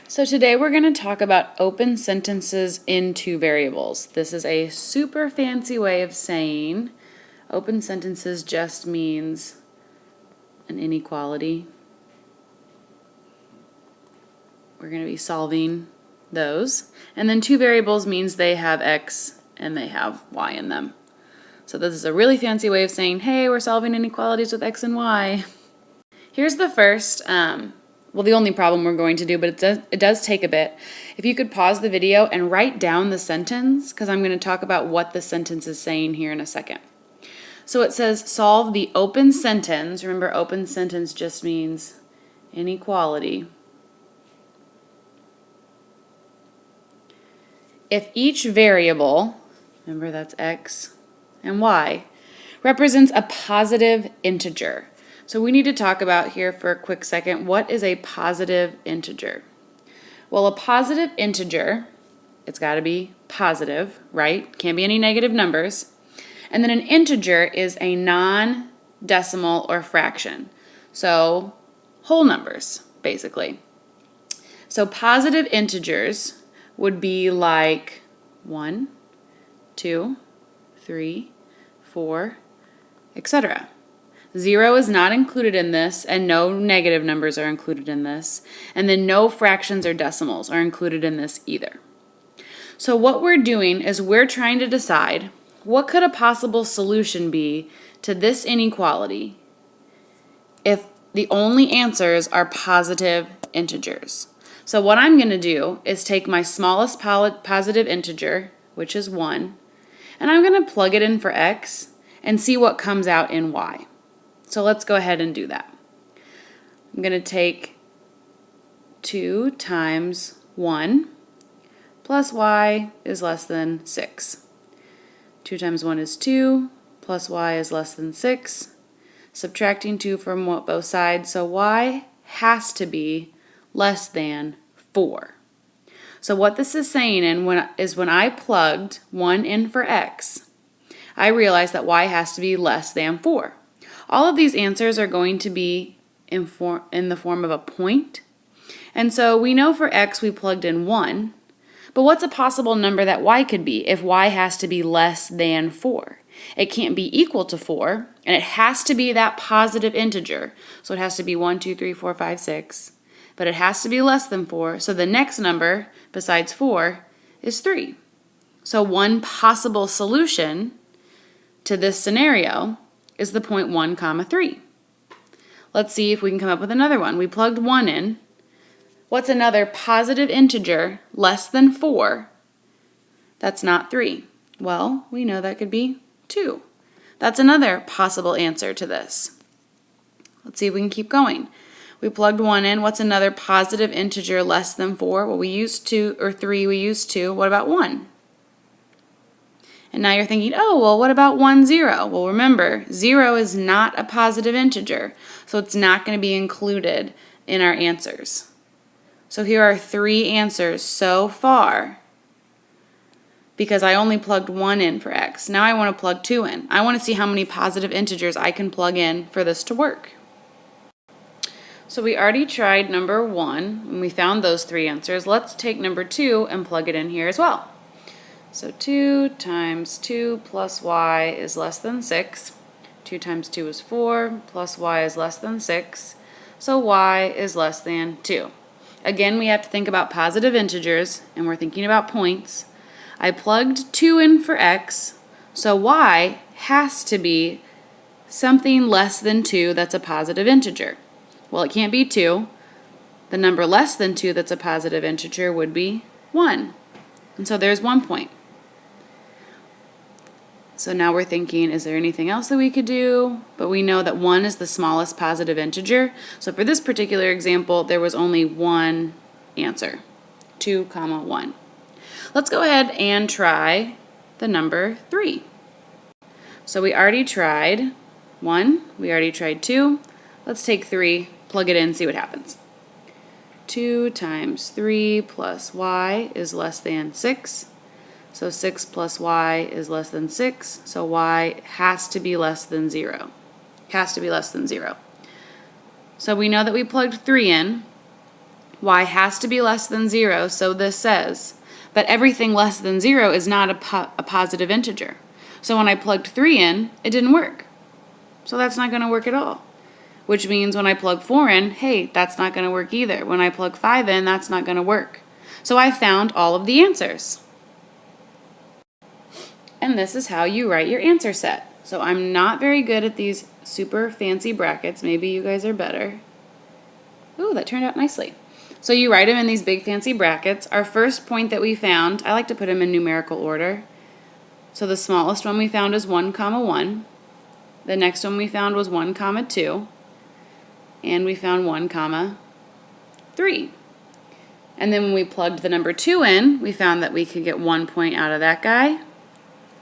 So today we're going to talk about open sentences in two variables. This is a super fancy way of saying open sentences just means an inequality. We're going to be solving those. And then two variables means they have x and they have y in them. So this is a really fancy way of saying, hey, we're solving inequalities with x and y. Here's the first, the only problem we're going to do, but it does take a bit. If you could pause the video and write down the sentence, because I'm going to talk about what the sentence is saying here in a second. So it says, solve the open sentence. Remember, open sentence just means inequality. If each variable, remember that's x and y, represents a positive integer. So we need to talk about here for a quick second, what is a positive integer? Well, a positive integer, it's got to be positive, right? Can't be any negative numbers. And then an integer is a non-decimal or fraction. So whole numbers, basically. So positive integers would be like 1, 2, 3, 4, etc. 0 is not included in this, and no negative numbers are included in this, and then no fractions or decimals are included in this either. So what we're doing is we're trying to decide what could a possible solution be to this inequality if the only answers are positive integers. So what I'm going to do is take my smallest positive integer, which is 1, and I'm going to plug it in for x and see what comes out in y. So let's go ahead and do that. I'm going to take 2 times 1 plus y is less than 6. 2 times 1 is 2 plus y is less than 6. Subtracting 2 from both sides, so y has to be less than 4. So what this is saying is when I plugged 1 in for x, I realized that y has to be less than 4. All of these answers are going to be in the form of a point. And so we know for x we plugged in 1, but what's a possible number that y could be if y has to be less than 4? It can't be equal to 4, and it has to be that positive integer. So it has to be 1, 2, 3, 4, 5, 6. But it has to be less than 4, so the next number besides 4 is 3. So one possible solution to this scenario is the point 1, 3. Let's see if we can come up with another one. We plugged 1 in. What's another positive integer less than 4 that's not 3? Well, we know that could be 2. That's another possible answer to this. Let's see if we can keep going. We plugged 1 in. What's another positive integer less than 4? Well, we used 2, or 3, we used 2. What about 1? And now you're thinking, oh, well, what about 1, 0? Well, remember, 0 is not a positive integer, so it's not going to be included in our answers. So here are 3 answers so far because I only plugged 1 in for x. Now I want to plug 2 in. I want to see how many positive integers I can plug in for this to work. So we already tried number 1, and we found those 3 answers. Let's take number 2 and plug it in here as well. So 2 times 2 plus y is less than 6. 2 times 2 is 4, plus y is less than 6. So y is less than 2. Again, we have to think about positive integers, and we're thinking about points. I plugged 2 in for x, so y has to be something less than 2 that's a positive integer. Well, it can't be 2. The number less than 2 that's a positive integer would be 1. And so there's 1 point. So now we're thinking, is there anything else that we could do? But we know that 1 is the smallest positive integer. So for this particular example, there was only one answer, 2, 1. Let's go ahead and try the number 3. So we already tried 1, we already tried 2. Let's take 3, plug it in, see what happens. 2 times 3 plus y is less than 6. So 6 plus y is less than 6, so y has to be less than 0. Has to be less than 0. So we know that we plugged 3 in, Y has to be less than 0, so this says. But everything less than 0 is not a positive integer. So when I plugged 3 in, it didn't work. So that's not going to work at all. Which means when I plug 4 in, hey, that's not going to work either. When I plug 5 in, that's not going to work. So I found all of the answers. And this is how you write your answer set. So I'm not very good at these super fancy brackets. Maybe you guys are better. Ooh, that turned out nicely. So you write them in these big fancy brackets. Our first point that we found, I like to put them in numerical order. So the smallest one we found is 1, 1. The next one we found was 1, 2. And we found 1, 3. And then when we plugged the number 2 in, we found that we could get 1 point out of that guy.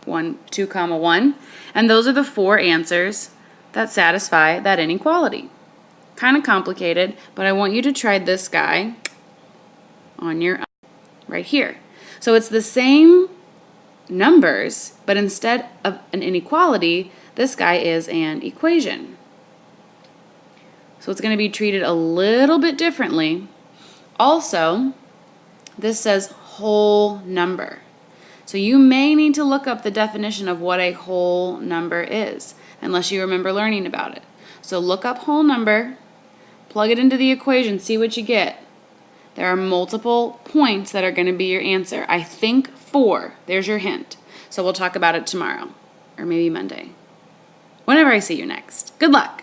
1, 2, 1. And those are the 4 answers that satisfy that inequality. Kind of complicated, but I want you to try this guy on your own right here. So it's the same numbers, but instead of an inequality, this guy is an equation. So it's going to be treated a little bit differently. Also, this says whole number. So you may need to look up the definition of what a whole number is, unless you remember learning about it. So look up whole number, plug it into the equation, see what you get. There are multiple points that are going to be your answer. I think 4. There's your hint. So we'll talk about it tomorrow, or maybe Monday. Whenever I see you next. Good luck.